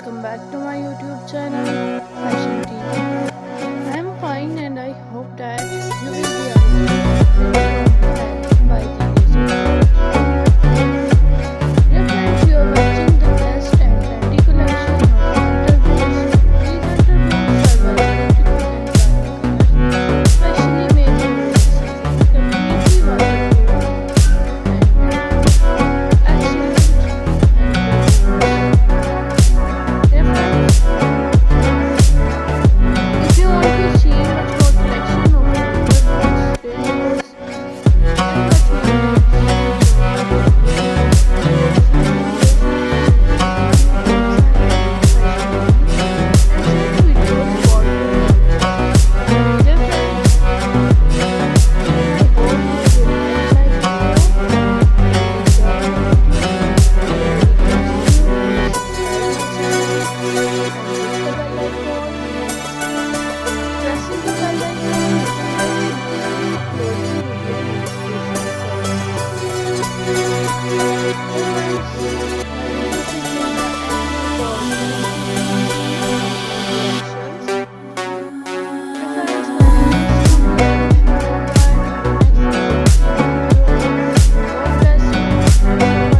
welcome back to my YouTube channel, Fashion TV. I am fine and I hope that you will be also by the Dear friends, you are watching the best and trendy collection of underwears. These underwears are very beautiful and bright colors, specially made in this season, completely waterproof and if you want to see much more collection of underwears, trainers, Thank you.